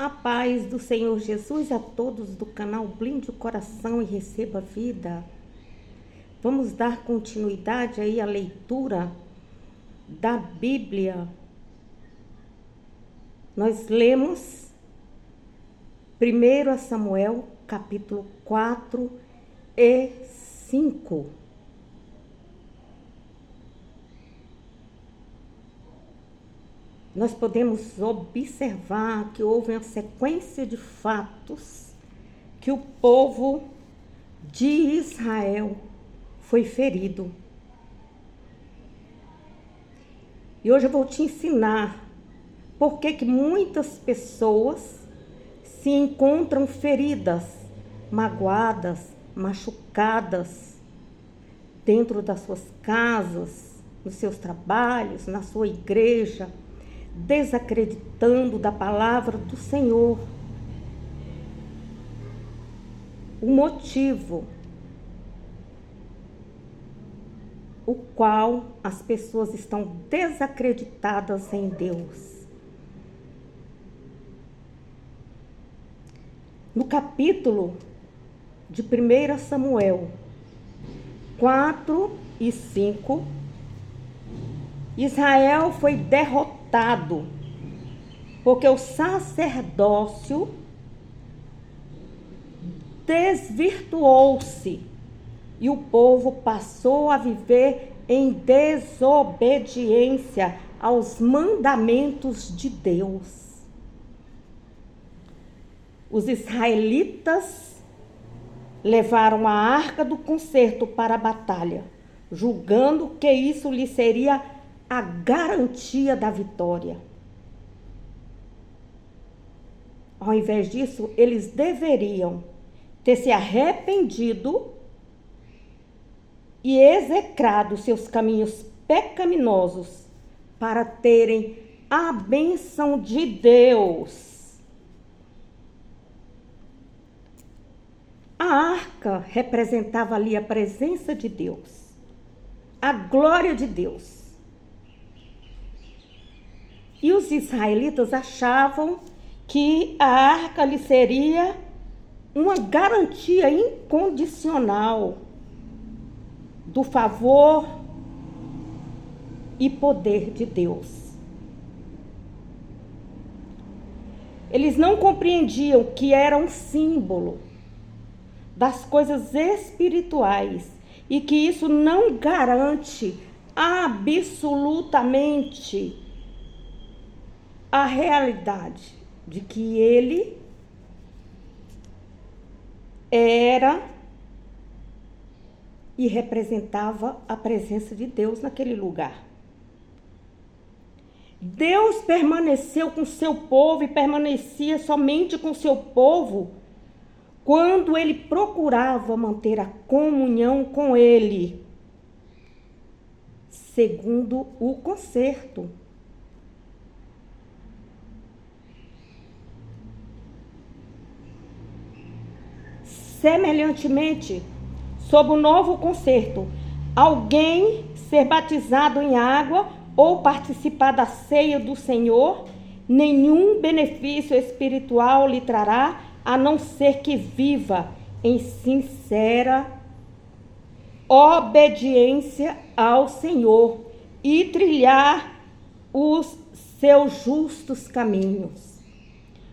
A paz do Senhor Jesus a todos do canal Blinde o Coração e Receba Vida. Vamos dar continuidade aí à leitura da Bíblia. Nós lemos 1 Samuel, capítulo 4 e 5. Nós podemos observar que houve uma sequência de fatos que o povo de Israel foi ferido. E hoje eu vou te ensinar por que muitas pessoas se encontram feridas, magoadas, machucadas dentro das suas casas, nos seus trabalhos, na sua igreja, desacreditando da palavra do Senhor. O motivo o qual as pessoas estão desacreditadas em Deus. No capítulo de 1 Samuel 4 e 5, Israel foi derrotado, porque o sacerdócio desvirtuou-se e o povo passou a viver em desobediência aos mandamentos de Deus. Os israelitas levaram a arca do concerto para a batalha, julgando que isso lhe seria a garantia da vitória. Ao invés disso, eles deveriam ter se arrependido e execrado seus caminhos pecaminosos para terem a bênção de Deus. A arca representava ali a presença de Deus, a glória de Deus. E os israelitas achavam que a arca lhe seria uma garantia incondicional do favor e poder de Deus. Eles não compreendiam que era um símbolo das coisas espirituais e que isso não garante absolutamente a realidade de que ele era e representava a presença de Deus naquele lugar. Deus permaneceu com seu povo e permanecia somente com seu povo quando ele procurava manter a comunhão com ele, segundo o concerto. Semelhantemente, sob o novo concerto, alguém ser batizado em água ou participar da ceia do Senhor, nenhum benefício espiritual lhe trará, a não ser que viva em sincera obediência ao Senhor e trilhar os seus justos caminhos.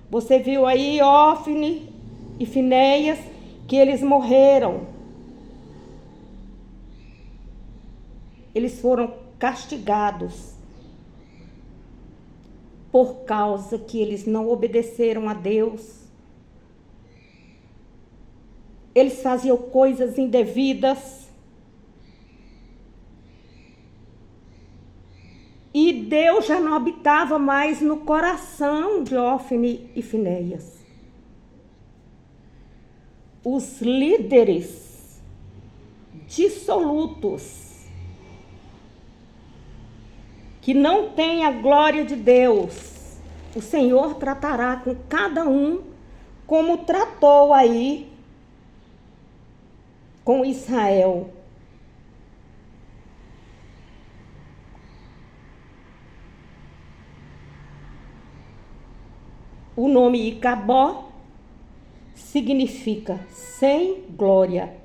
Você viu aí Ófni e Finéias, que eles morreram. Eles foram castigados por causa que eles não obedeceram a Deus. Eles faziam coisas indevidas. E Deus já não habitava mais no coração de Ófni e Finéias. Os líderes dissolutos, que não têm a glória de Deus, o Senhor tratará com cada um como tratou aí com Israel. O nome Icabó significa sem glória.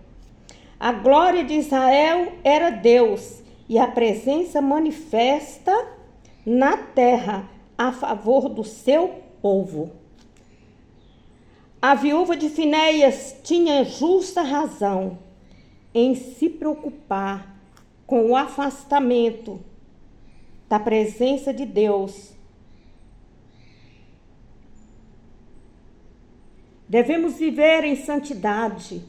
A glória de Israel era Deus e a presença manifesta na terra a favor do seu povo. A viúva de Finéias tinha justa razão em se preocupar com o afastamento da presença de Deus. Devemos viver em santidade.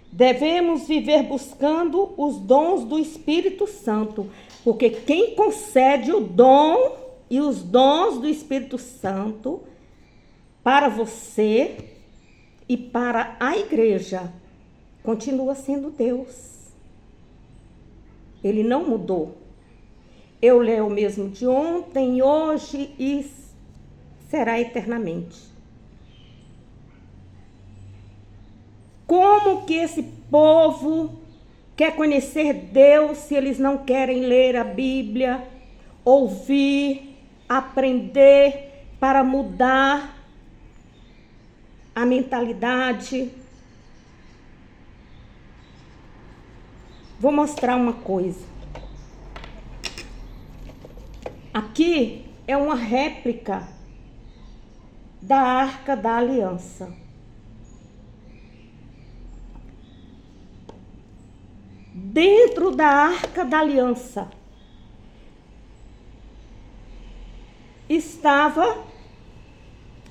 Devemos viver buscando os dons do Espírito Santo, porque quem concede o dom e os dons do Espírito Santo para você e para a igreja continua sendo Deus. Ele não mudou. Ele é o mesmo de ontem, hoje e será eternamente. Como que esse povo quer conhecer Deus se eles não querem ler a Bíblia, ouvir, aprender para mudar a mentalidade? Vou mostrar uma coisa. Aqui é uma réplica da Arca da Aliança. Dentro da Arca da Aliança estava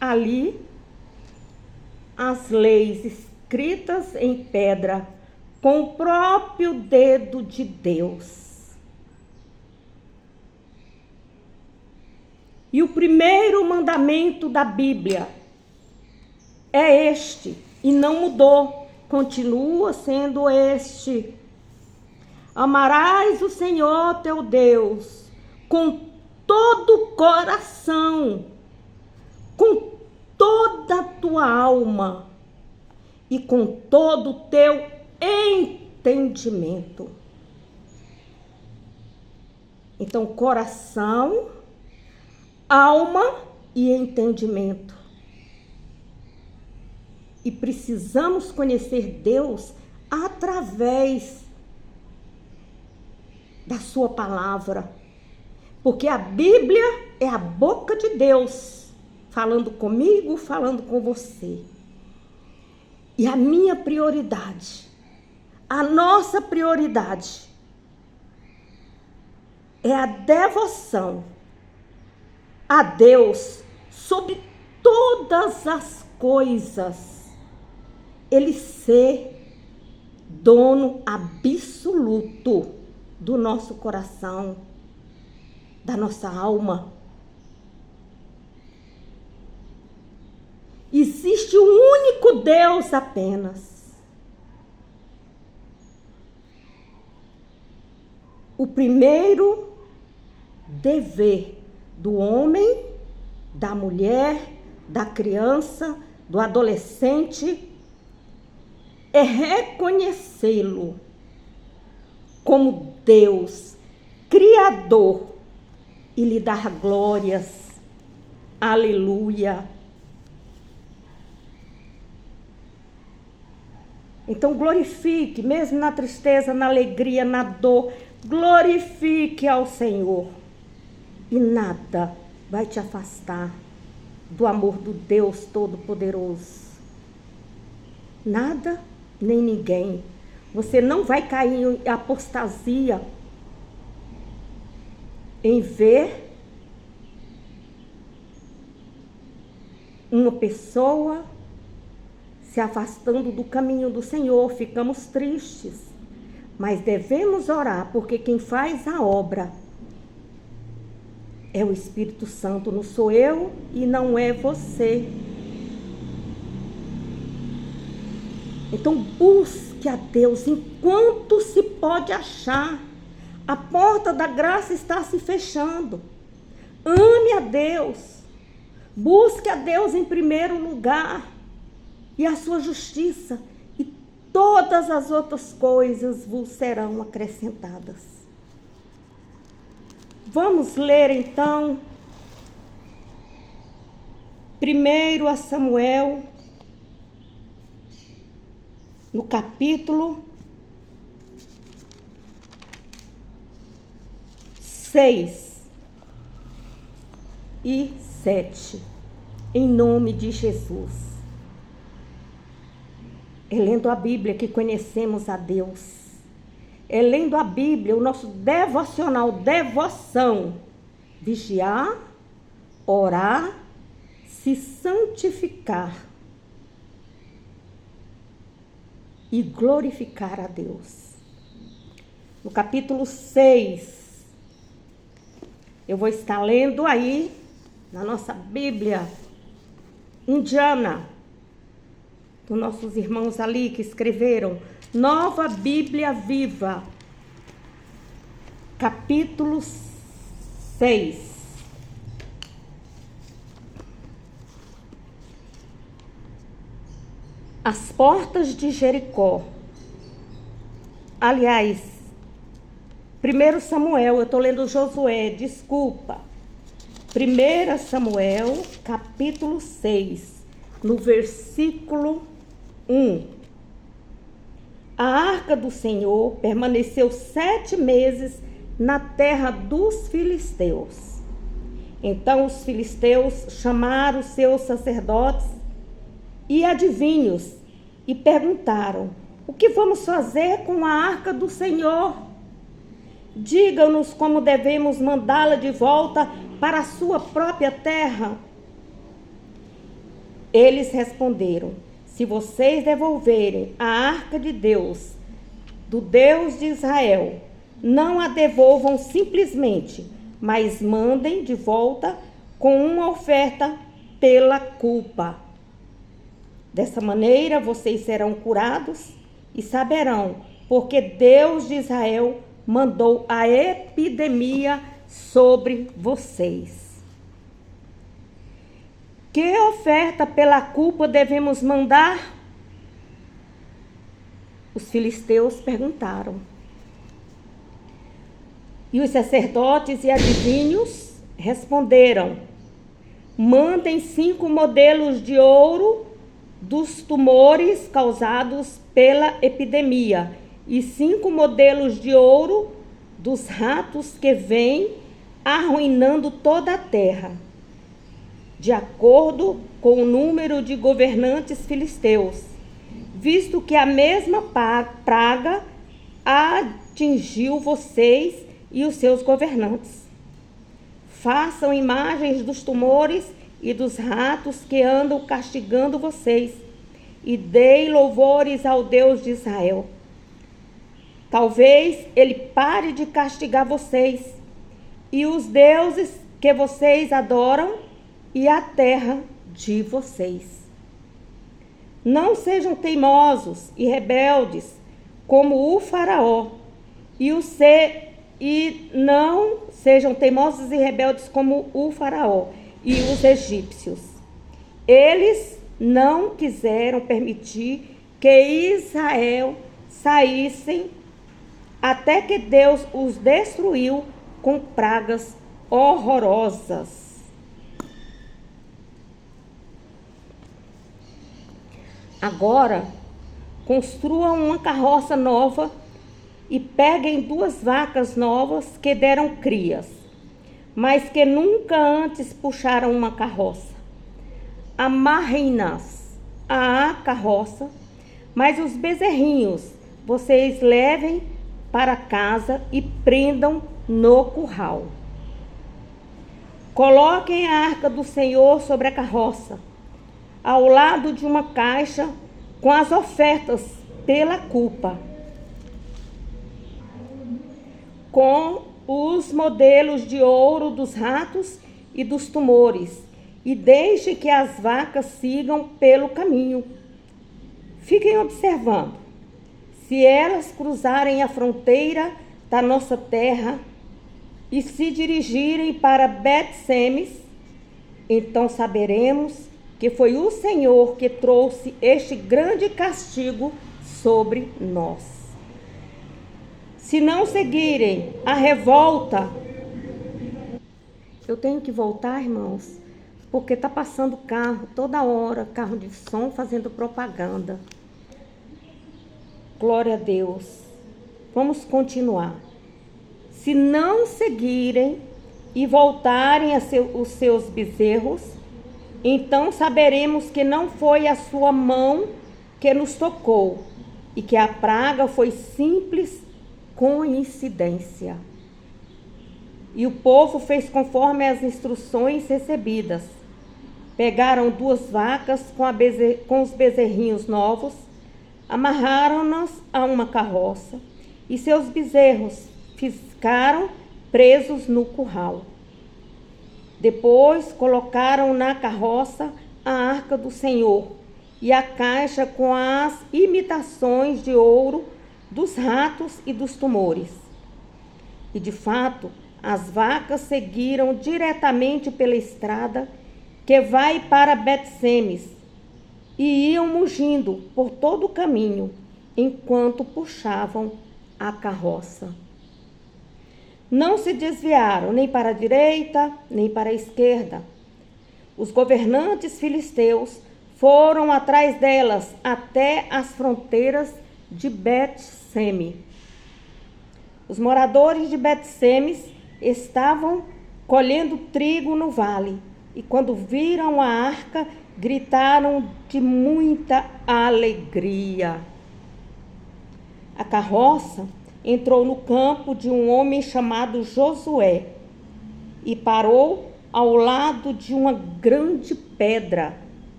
ali as leis escritas em pedra com o próprio dedo de Deus. E o primeiro mandamento da Bíblia é este, e não mudou, continua sendo este: amarás o Senhor teu Deus com todo o coração, com toda a tua alma e com todo o teu entendimento. Então, coração, alma e entendimento. E precisamos conhecer Deus através da sua palavra, porque a Bíblia é a boca de Deus, falando comigo, falando com você. E a minha prioridade, a nossa prioridade, é a devoção a Deus sobre todas as coisas. Ele ser dono absoluto do nosso coração, da nossa alma. Existe um único Deus apenas. O primeiro dever do homem, da mulher, da criança, do adolescente é reconhecê-lo como Deus, Criador, e lhe dar glórias. Aleluia. Então glorifique, mesmo na tristeza, na alegria, na dor, glorifique ao Senhor. E nada vai te afastar do amor do Deus Todo-Poderoso. Nada, nem ninguém. Você não vai cair em apostasia em ver uma pessoa se afastando do caminho do Senhor. Ficamos tristes, mas devemos orar, porque quem faz a obra é o Espírito Santo, não sou eu e não é você. Então busque a Deus enquanto se pode achar. A porta da graça está se fechando. Ame a Deus. Busque a Deus em primeiro lugar e a sua justiça, e todas as outras coisas vos serão acrescentadas. Vamos ler então 1 Samuel, no capítulo 6 e 7, em nome de Jesus. É lendo a Bíblia que conhecemos a Deus. É lendo a Bíblia, o nosso devocional, devoção. Vigiar, orar, se santificar e glorificar a Deus. No capítulo 6, eu vou estar lendo aí, na nossa Bíblia indiana, dos nossos irmãos ali que escreveram, Nova Bíblia Viva, capítulo 6. As portas de Jericó. Aliás, 1 Samuel, eu estou lendo Josué, desculpa. 1 Samuel, capítulo 6, no versículo 1. A arca do Senhor permaneceu 7 meses na terra dos filisteus. Então os filisteus chamaram seus sacerdotes e adivinhos e perguntaram: o que vamos fazer com a arca do Senhor? Diga-nos como devemos mandá-la de volta para a sua própria terra. Eles responderam: se vocês devolverem a arca de Deus, do Deus de Israel, não a devolvam simplesmente, mas mandem de volta com uma oferta pela culpa. Dessa maneira vocês serão curados e saberão porque Deus de Israel mandou a epidemia sobre vocês. Que oferta pela culpa devemos mandar? Os filisteus perguntaram. E os sacerdotes e adivinhos responderam: mandem 5 modelos de ouro dos tumores causados pela epidemia e 5 modelos de ouro dos ratos que vêm arruinando toda a terra, de acordo com o número de governantes filisteus, visto que a mesma praga atingiu vocês e os seus governantes. Façam imagens dos tumores e dos ratos que andam castigando vocês, e deem louvores ao Deus de Israel. Talvez ele pare de castigar vocês e os deuses que vocês adoram e a terra de vocês. Não sejam teimosos e rebeldes como o faraó, e não sejam teimosos e rebeldes como o faraó e os egípcios. Eles não quiseram permitir que Israel saíssem até que Deus os destruiu com pragas horrorosas. Agora, construam uma carroça nova e peguem 2 vacas novas que deram crias, mas que nunca antes puxaram uma carroça. Amarrem-nas à carroça, mas os bezerrinhos vocês levem para casa e prendam no curral. Coloquem a arca do Senhor sobre a carroça, ao lado de uma caixa com as ofertas pela culpa, com os modelos de ouro dos ratos e dos tumores, e deixe que as vacas sigam pelo caminho. Fiquem observando. Se elas cruzarem a fronteira da nossa terra e se dirigirem para Bet-Semes, então saberemos que foi o Senhor que trouxe este grande castigo sobre nós. Se não seguirem a revolta, eu tenho que voltar, irmãos, porque está passando carro toda hora, carro de som fazendo propaganda. Glória a Deus. Vamos continuar. Se não seguirem e voltarem os seus bezerros, então saberemos que não foi a sua mão que nos tocou e que a praga foi simples coincidência. E o povo fez conforme as instruções recebidas. Pegaram 2 vacas com os bezerrinhos novos, amarraram-nas a uma carroça, e seus bezerros ficaram presos no curral. Depois colocaram na carroça a arca do Senhor e a caixa com as imitações de ouro dos ratos e dos tumores. E de fato, as vacas seguiram diretamente pela estrada que vai para Bet-Semes e iam mugindo por todo o caminho, enquanto puxavam a carroça. Não se desviaram nem para a direita, nem para a esquerda. Os governantes filisteus foram atrás delas até as fronteiras de Bet-Seme. Os moradores de Bet-Semes estavam colhendo trigo no vale, e quando viram a arca, gritaram de muita alegria. A carroça entrou no campo de um homem chamado Josué e parou ao lado de uma grande pedra.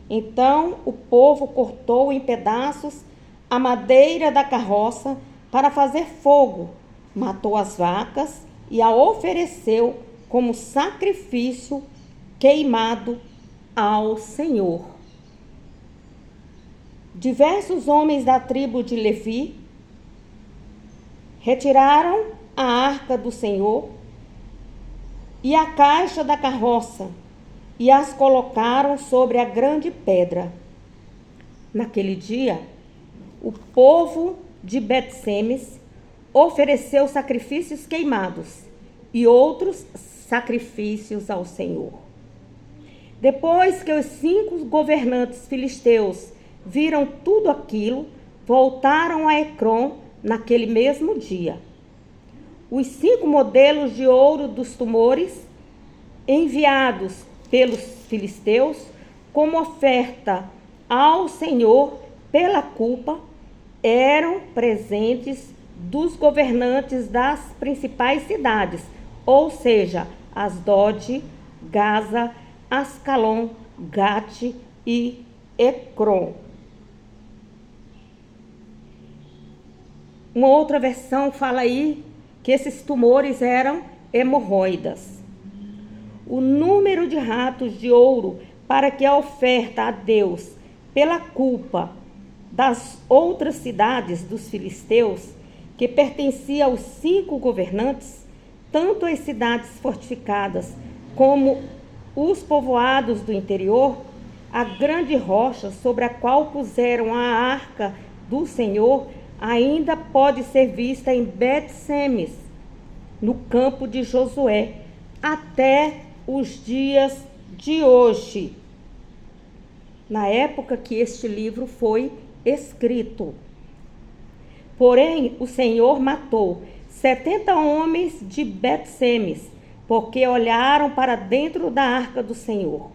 Então o povo cortou em pedaços a madeira da carroça para fazer fogo, matou as vacas e a ofereceu como sacrifício queimado ao Senhor. Diversos homens da tribo de Levi retiraram a arca do Senhor e a caixa da carroça e as colocaram sobre a grande pedra. Naquele dia, o povo de Bet-Semes ofereceu sacrifícios queimados e outros sacrifícios ao Senhor. Depois que os 5 governantes filisteus viram tudo aquilo, voltaram a Ecrom naquele mesmo dia. Os 5 modelos de ouro dos tumores, enviados pelos filisteus como oferta ao Senhor pela culpa, eram presentes dos governantes das principais cidades, ou seja, Asdod, Gaza, Ascalon, Gate e Ecrom. Uma outra versão fala aí que esses tumores eram hemorroidas. O número de ratos de ouro para que a oferta a Deus pela culpa das outras cidades dos filisteus, que pertencia aos 5 governantes, tanto as cidades fortificadas como os povoados do interior, a grande rocha sobre a qual puseram a arca do Senhor ainda pode ser vista em Bet-Semes, no campo de Josué, até os dias de hoje, na época que este livro foi escrito. Porém, o Senhor matou 70 homens de Bet-Semes, porque olharam para dentro da arca do Senhor.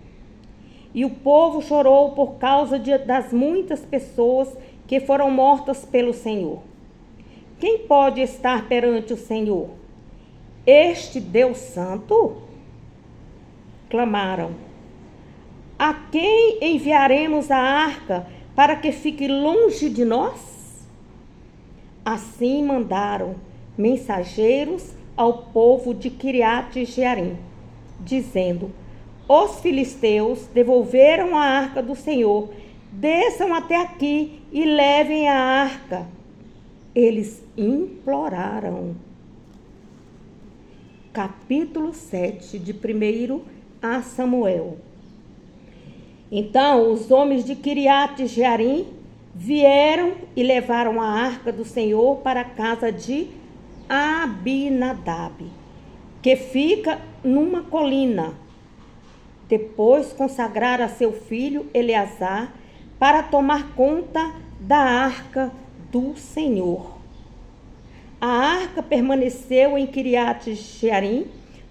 E o povo chorou por causa das muitas pessoas que foram mortas pelo Senhor. Quem pode estar perante o Senhor? Este Deus Santo? Clamaram. A quem enviaremos a arca para que fique longe de nós? Assim mandaram mensageiros ao povo de Quiriate-Jearim, dizendo: os filisteus devolveram a arca do Senhor, desçam até aqui e levem a arca. Eles imploraram. Capítulo 7 de 1 a Samuel. Então os homens de Quiriate-Jearim vieram e levaram a arca do Senhor para a casa de Abinadab, que fica numa colina. Depois consagrara seu filho Eleazar para tomar conta da arca do Senhor. A arca permaneceu em Quiriate-Jearim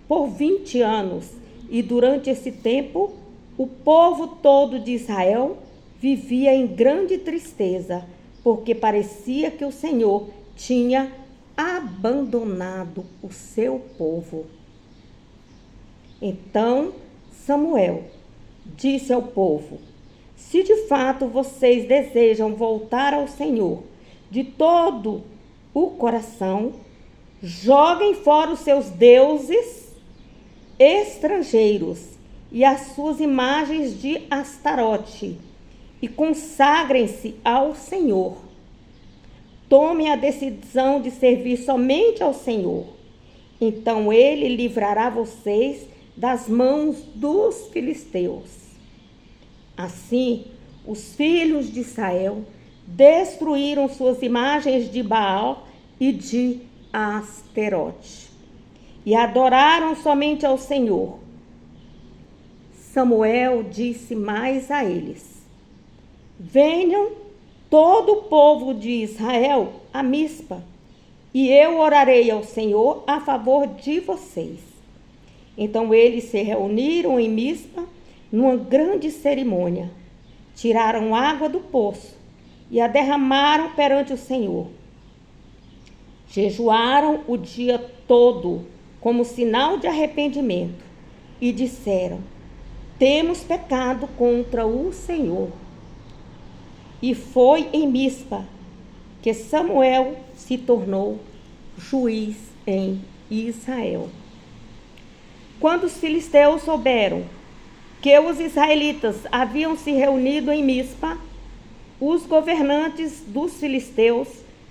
por 20 anos, e durante esse tempo o povo todo de Israel vivia em grande tristeza, porque parecia que o Senhor tinha abandonado o seu povo. Então Samuel disse ao povo: se de fato vocês desejam voltar ao Senhor de todo o coração, joguem fora os seus deuses estrangeiros e as suas imagens de Astarote e consagrem-se ao Senhor. Tomem a decisão de servir somente ao Senhor. Então ele livrará vocês das mãos dos filisteus. Assim, os filhos de Israel destruíram suas imagens de Baal e de Asterote e adoraram somente ao Senhor. Samuel disse mais a eles: venham todo o povo de Israel a Mispa, e eu orarei ao Senhor a favor de vocês. Então eles se reuniram em Mispa numa grande cerimônia, tiraram água do poço e a derramaram perante o Senhor. Jejuaram o dia todo como sinal de arrependimento e disseram: temos pecado contra o Senhor. E foi em Mispa que Samuel se tornou juiz em Israel. Quando os filisteus souberam que os israelitas haviam se reunido em Mispa, os governantes dos filisteus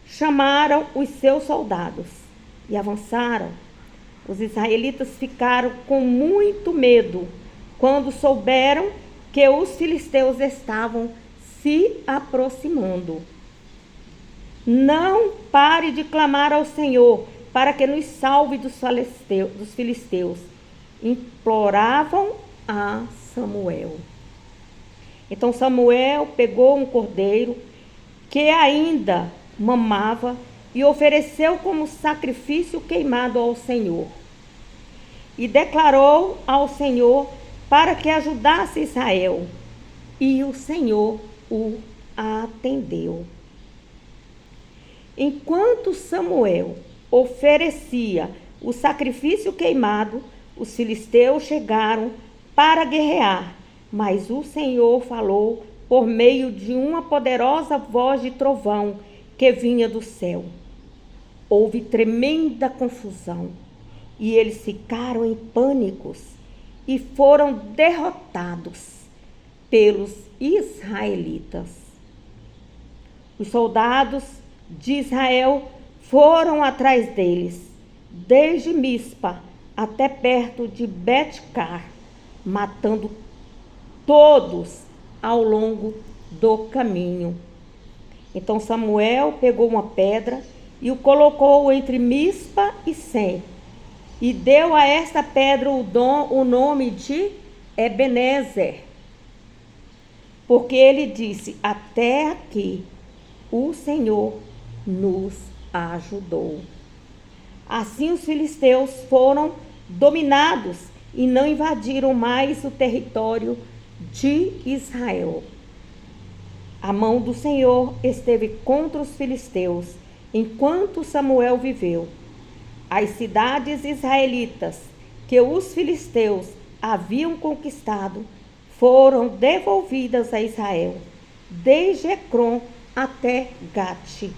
chamaram os seus soldados e avançaram. Os israelitas ficaram com muito medo quando souberam que os filisteus estavam se aproximando. Não pare de clamar ao Senhor para que nos salve dos filisteus, imploravam a Samuel. Então Samuel pegou um cordeiro que ainda mamava e ofereceu como sacrifício queimado ao Senhor. E declarou ao Senhor para que ajudasse Israel. E o Senhor o atendeu. Enquanto Samuel oferecia o sacrifício queimado, os filisteus chegaram para guerrear, mas o Senhor falou por meio de uma poderosa voz de trovão que vinha do céu. Houve tremenda confusão e eles ficaram em pânicos e foram derrotados pelos israelitas. Os soldados de Israel foram atrás deles, desde Mispa até perto de Bet-car, matando todos ao longo do caminho. Então Samuel pegou uma pedra e o colocou entre Mispa e Sem, e deu a esta pedra o nome de Ebenezer, porque ele disse: até aqui o Senhor nos ajudou. Assim os filisteus foram dominados e não invadiram mais o território de Israel. A mão do Senhor esteve contra os filisteus enquanto Samuel viveu. As cidades israelitas que os filisteus haviam conquistado foram devolvidas a Israel, desde Ecrom até Gate,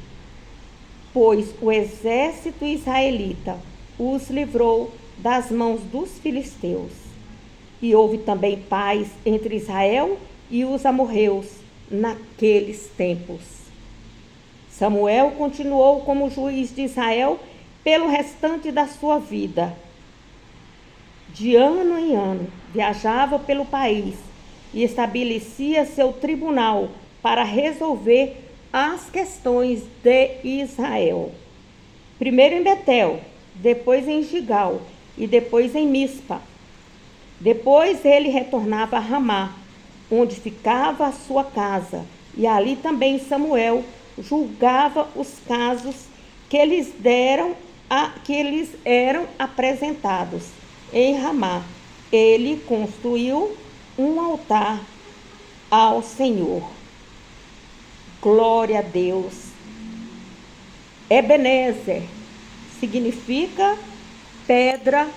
pois o exército israelita os livrou das mãos dos filisteus. E houve também paz entre Israel e os amorreus naqueles tempos. Samuel continuou como juiz de Israel pelo restante da sua vida. De ano em ano, viajava pelo país e estabelecia seu tribunal para resolver as questões de Israel. Primeiro em Betel, depois em Gigal e depois em Mispa. Depois ele retornava a Ramá, onde ficava a sua casa, e ali também Samuel julgava os casos que lhes eram apresentados. Em Ramá, ele construiu um altar ao Senhor. Glória a Deus. Ebenezer significa pedra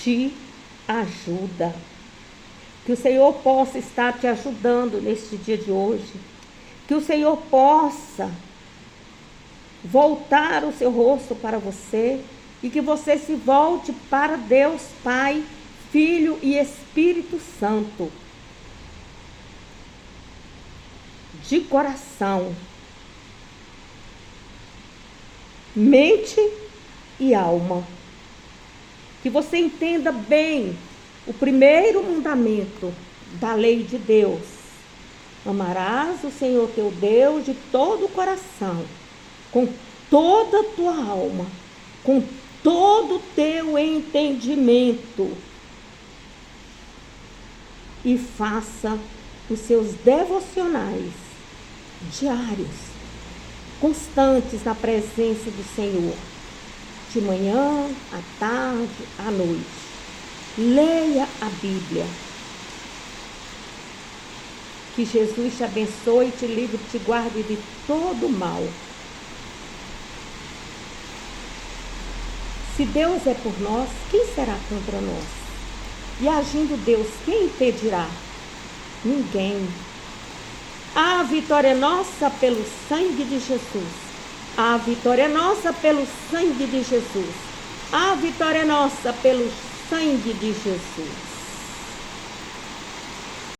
de ajuda. Que o Senhor possa estar te ajudando neste dia de hoje. Que o Senhor possa voltar o seu rosto para você e que você se volte para Deus Pai, Filho e Espírito Santo. De coração, mente e alma. Que você entenda bem o primeiro mandamento da lei de Deus. Amarás o Senhor teu Deus de todo o coração, com toda a tua alma, com todo o teu entendimento. E faça os seus devocionais diários, constantes na presença do Senhor, de manhã, à tarde, à noite. Leia a Bíblia. Que Jesus te abençoe, te livre, te guarde de todo mal. Se Deus é por nós, quem será contra nós? E agindo Deus, quem impedirá? Ninguém. A vitória é nossa pelo sangue de Jesus. A vitória é nossa pelo sangue de Jesus. A vitória é nossa pelo sangue de Jesus.